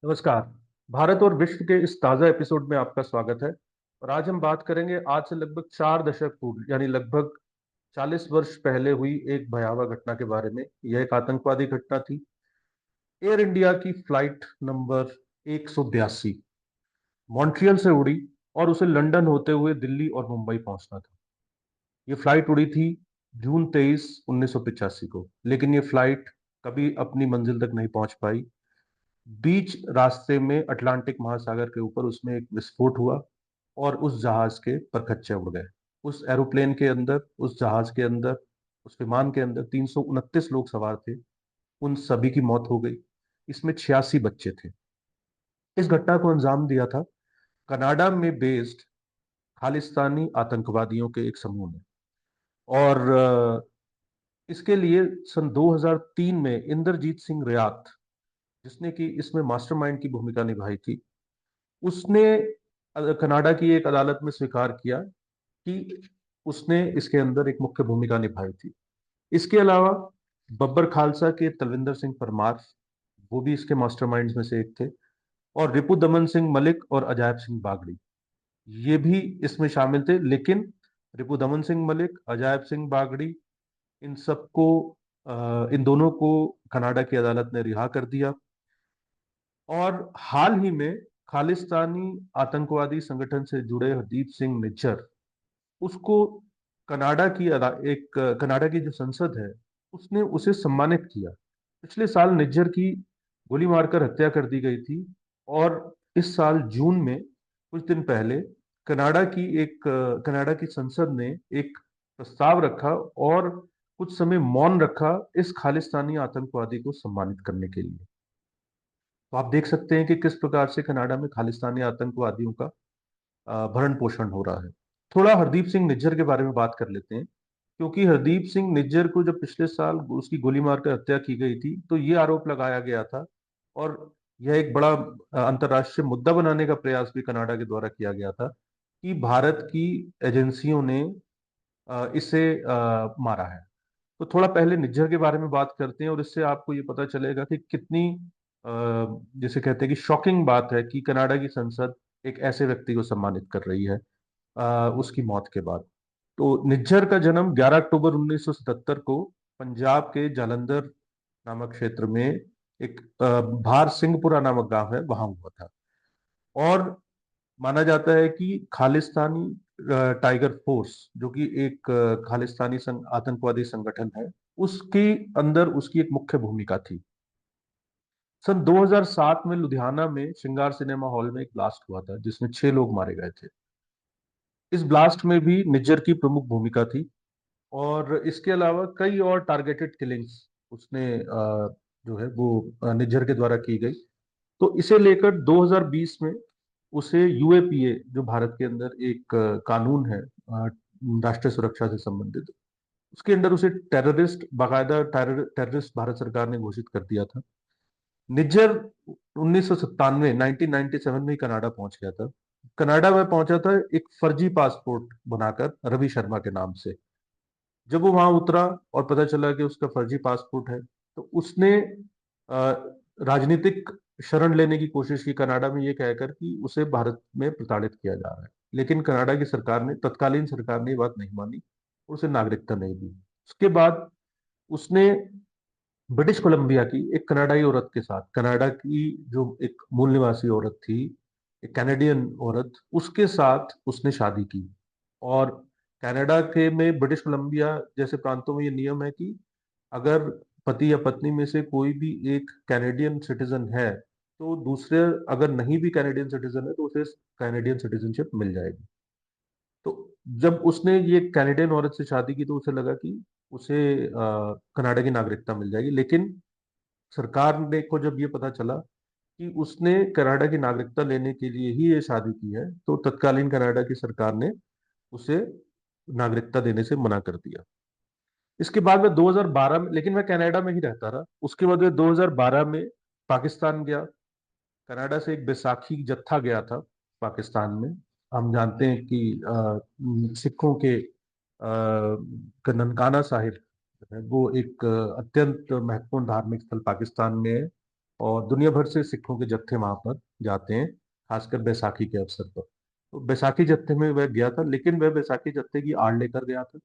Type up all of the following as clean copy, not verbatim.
नमस्कार। भारत और विश्व के इस ताज़ा एपिसोड में आपका स्वागत है। और आज हम बात करेंगे आज से लगभग 4 दशक पूर्व यानी लगभग 40 वर्ष पहले हुई एक भयावह घटना के बारे में। यह एक आतंकवादी घटना थी। एयर इंडिया की फ्लाइट नंबर 182 मॉन्ट्रियल से उड़ी और उसे लंदन होते हुए दिल्ली और मुंबई पहुंचना था। ये फ्लाइट उड़ी थी जून 23, 1985 को, लेकिन ये फ्लाइट कभी अपनी मंजिल तक नहीं पहुंच पाई। बीच रास्ते में अटलांटिक महासागर के ऊपर उसमें एक विस्फोट हुआ और उस जहाज के परखच्चे उड़ गए। उस एरोप्लेन के अंदर, उस जहाज के अंदर, उस विमान के अंदर 329 लोग सवार थे। उन सभी की मौत हो गई। इसमें 86 बच्चे थे। इस घटना को अंजाम दिया था कनाडा में बेस्ड खालिस्तानी आतंकवादियों के एक समूह ने। और इसके लिए सन 2003 में इंद्रजीत सिंह रियात, जिसने कि इसमें मास्टरमाइंड की भूमिका निभाई थी, उसने कनाडा की एक अदालत में स्वीकार किया कि उसने इसके अंदर एक मुख्य भूमिका निभाई थी। इसके अलावा बब्बर खालसा के तलविंदर सिंह परमार, वो भी इसके मास्टरमाइंड्स में से एक थे। और रिपु दमन सिंह मलिक और अजायब सिंह बागड़ी, ये भी इसमें शामिल थे। लेकिन रिपु दमन सिंह मलिक, अजायब सिंह बागड़ी, इन सबको इन दोनों को कनाडा की अदालत ने रिहा कर दिया। और हाल ही में खालिस्तानी आतंकवादी संगठन से जुड़े हरदीप सिंह निज्जर, उसको कनाडा की जो संसद है, उसने उसे सम्मानित किया। पिछले साल निज्जर की गोली मारकर हत्या कर दी गई थी। और इस साल जून में, कुछ दिन पहले, कनाडा की संसद ने एक प्रस्ताव रखा और कुछ समय मौन रखा इस खालिस्तानी आतंकवादी को सम्मानित करने के लिए। तो आप देख सकते हैं कि किस प्रकार से कनाडा में खालिस्तानी आतंकवादियों का भरण पोषण हो रहा है। थोड़ा हरदीप सिंह निज्जर के बारे में बात कर लेते हैं, क्योंकि हरदीप सिंह निज्जर को जब पिछले साल उसकी गोली मारकर हत्या की गई थी, तो ये आरोप लगाया गया था। और यह एक बड़ा अंतर्राष्ट्रीय मुद्दा बनाने का प्रयास भी कनाडा के द्वारा किया गया था कि भारत की एजेंसियों ने इसे मारा है। तो थोड़ा पहले निज्जर के बारे में बात करते हैं और इससे आपको ये पता चलेगा कि कितनी अ, जिसे कहते हैं कि शॉकिंग बात है कि कनाडा की संसद एक ऐसे व्यक्ति को सम्मानित कर रही है उसकी मौत के बाद। तो निज्जर का जन्म 11 अक्टूबर 1977 को पंजाब के जालंधर नामक क्षेत्र में एक भार सिंहपुरा नामक गांव है, वहां हुआ था। और माना जाता है कि खालिस्तानी टाइगर फोर्स, जो कि एक खालिस्तानी आतंकवादी संगठन है, उसके अंदर उसकी एक मुख्य भूमिका थी। सन 2007 में लुधियाना में श्रृंगार सिनेमा हॉल में एक ब्लास्ट हुआ था जिसमें 6 लोग मारे गए थे। इस ब्लास्ट में भी निज्जर की प्रमुख भूमिका थी। और इसके अलावा कई और टारगेटेड किलिंग्स उसने जो है वो निज्जर के द्वारा की गई। तो इसे लेकर 2020 में उसे यूएपीए, जो भारत के अंदर एक कानून है राष्ट्रीय सुरक्षा से संबंधित, उसके अंदर उसे टेररिस्ट, बाकायदा टेररिस्ट भारत सरकार ने घोषित कर दिया था। निज्जर 1997, 1997 में ही कनाडा पहुंच गया था। कनाडा में पहुंचा था एक फर्जी पासपोर्ट बनाकर रवि शर्मा के नाम से। जब वो वहां उतरा और पता चला कि उसका फर्जी पासपोर्ट है, तो उसने अ, राजनीतिक शरण लेने की कोशिश की कनाडा में, ये कहकर कि उसे भारत में प्रताड़ित किया जा रहा है। लेकिन कनाडा की सरकार ने, तत्कालीन सरकार ने, ये बात नहीं मानी, उसे नागरिकता नहीं दी। उसके बाद उसने ब्रिटिश कोलंबिया की एक कनाडाई औरत के साथ, कनाडा की जो एक मूल निवासी औरत थी, एक कैनेडियन औरत, उसके साथ उसने शादी की। और कनाडा के में ब्रिटिश कोलंबिया जैसे प्रांतों में ये नियम है कि अगर पति या पत्नी में से कोई भी एक कैनेडियन सिटीजन है, तो दूसरे अगर नहीं भी कैनेडियन सिटीजन है, तो उसे कैनेडियन सिटीजनशिप मिल जाएगी। तो जब उसने ये कैनेडियन औरत से शादी की, तो उसे लगा कि उसे कनाडा की नागरिकता मिल जाएगी। लेकिन सरकार ने को जब ये पता चला कि उसने कनाडा की नागरिकता लेने के लिए ही ये शादी की है, तो तत्कालीन कनाडा की सरकार ने उसे नागरिकता देने से मना कर दिया। इसके बाद में 2012 में, लेकिन मैं कनाडा में ही रहता रहा। उसके बाद में 2012 में पाकिस्तान गया। कनाडा से एक बैसाखी जत्था गया था पाकिस्तान में। हम जानते हैं कि सिखों के ननकाना साहिब है, वो एक अत्यंत महत्वपूर्ण धार्मिक स्थल पाकिस्तान में है। और दुनिया भर से सिखों के जत्थे वहां पर जाते हैं, खासकर बैसाखी के अवसर पर। तो बैसाखी जत्थे में वह गया था, लेकिन वह बैसाखी जत्थे की आड़ लेकर गया था।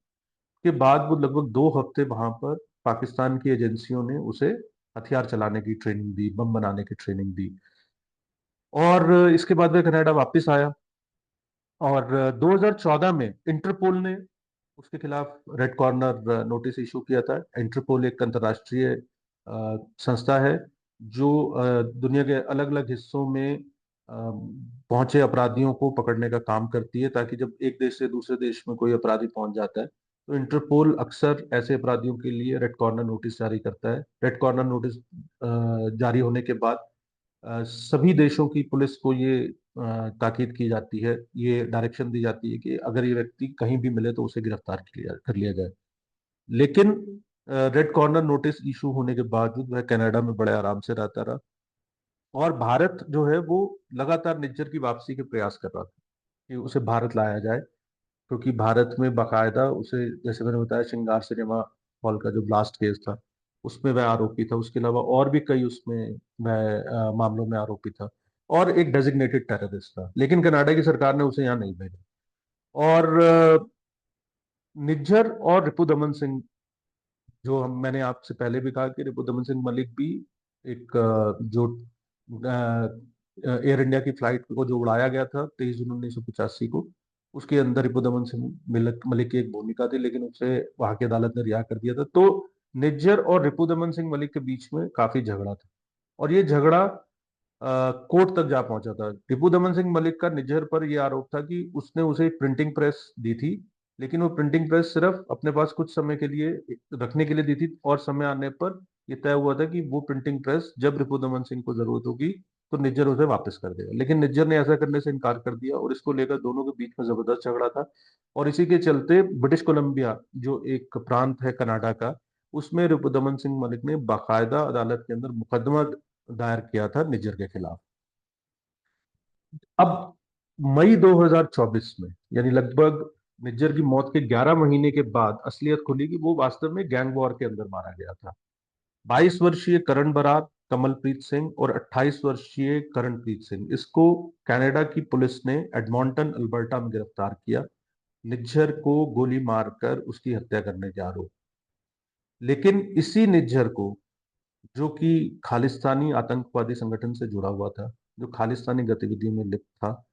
के बाद वो लगभग 2 हफ्ते वहां पर पाकिस्तान की एजेंसियों ने उसे हथियार चलाने की ट्रेनिंग दी, बम बनाने की ट्रेनिंग दी। और इसके बाद वह कनाडा वापस आया। और 2014 में इंटरपोल ने उसके खिलाफ रेड कॉर्नर नोटिस इशू किया था। इंटरपोल एक अंतर्राष्ट्रीय संस्था है जो दुनिया के अलग अलग हिस्सों में पहुंचे अपराधियों को पकड़ने का काम करती है, ताकि जब एक देश से दूसरे देश में कोई अपराधी पहुंच जाता है तो इंटरपोल अक्सर ऐसे अपराधियों के लिए रेड कॉर्नर नोटिस जारी करता है। रेड कॉर्नर नोटिस जारी होने के बाद सभी देशों की पुलिस को ये ताकीद की जाती है, ये डायरेक्शन दी जाती है कि अगर ये व्यक्ति कहीं भी मिले तो उसे गिरफ्तार कर लिया जाए। लेकिन रेड कॉर्नर नोटिस इशू होने के बावजूद वह कनाडा में बड़े आराम से रहता रहा। और भारत जो है वो लगातार निज्जर की वापसी के प्रयास कर रहा था कि उसे भारत लाया जाए, क्योंकि भारत में बाकायदा उसे, जैसे मैंने बताया, श्रृंगार सिनेमा हॉल का जो ब्लास्ट केस था उसमें वह आरोपी था। उसके अलावा और भी कई उसमें वह मामलों में आरोपी था, और एक डेजिग्नेटेड टेररिस्ट था। लेकिन कनाडा की सरकार ने उसे यहाँ नहीं भेजा। और निज्जर और रिपुदमन सिंह, जो हम मैंने आपसे पहले भी कहा कि रिपुदमन सिंह मलिक भी एक जो एयर इंडिया की फ्लाइट को जो उड़ाया गया था 23 जून 1985 को, उसके अंदर रिपुदमन सिंह मलिक मलिक की एक भूमिका थी, लेकिन उसे वहां की अदालत ने रिहा कर दिया था। तो निज्जर और रिपुदमन सिंह मलिक के बीच में काफी झगड़ा था, और ये झगड़ा कोर्ट तक जा पहुंचा था। टीपू दमन सिंह मलिक का निज्जर पर यह आरोप था कि उसने उसे एक प्रिंटिंग प्रेस दी थी, लेकिन वो प्रिंटिंग प्रेस सिर्फ अपने पास कुछ समय के लिए रखने के लिए दी थी, और समय आने पर यह तय हुआ था कि वो प्रिंटिंग प्रेस जब रिपु दमन सिंह को जरूरत होगी तो निज्जर उसे वापस कर देगा। लेकिन निज्जर ने ऐसा करने से इनकार कर दिया, और इसको लेकर दोनों के बीच में जबरदस्त झगड़ा था। और इसी के चलते ब्रिटिश कोलंबिया, जो एक प्रांत है कनाडा का, उसमें रिपु दमन सिंह मलिक ने बाकायदा अदालत के अंदर मुकदमा दायर किया था निज्जर के खिलाफ। अब मई 2024 में, यानी लगभग निज्जर की मौत के 11 महीने के बाद असलियत खुली कि वो वास्तव में गैंग वॉर के अंदर मारा गया था। 22 वर्षीय करण बरार, कमलप्रीत सिंह और 28 वर्षीय करणप्रीत सिंह, इसको कनाडा की पुलिस ने एडमॉन्टन अल्बर्टा में गिरफ्तार किया, निज्जर को गोली मारकर उसकी हत्या करने के आरोप। लेकिन इसी निज्जर को, जो कि खालिस्तानी आतंकवादी संगठन से जुड़ा हुआ था, जो खालिस्तानी गतिविधियों में लिप्त था,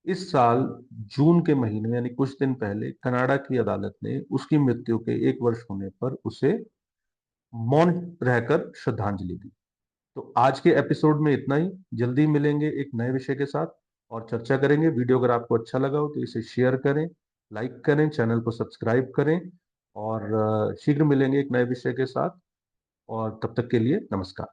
इस साल जून के महीने यानी कुछ दिन पहले कनाडा की अदालत ने उसकी मृत्यु के 1 वर्ष होने पर उसे मौन रहकर श्रद्धांजलि दी। तो आज के एपिसोड में इतना ही। जल्दी मिलेंगे एक नए विषय के साथ और चर्चा करेंगे। वीडियो अगर आपको अच्छा लगा हो तो इसे शेयर करें, लाइक करें, चैनल को सब्सक्राइब करें, और शीघ्र मिलेंगे एक नए विषय के साथ। और तब तक के लिए नमस्कार।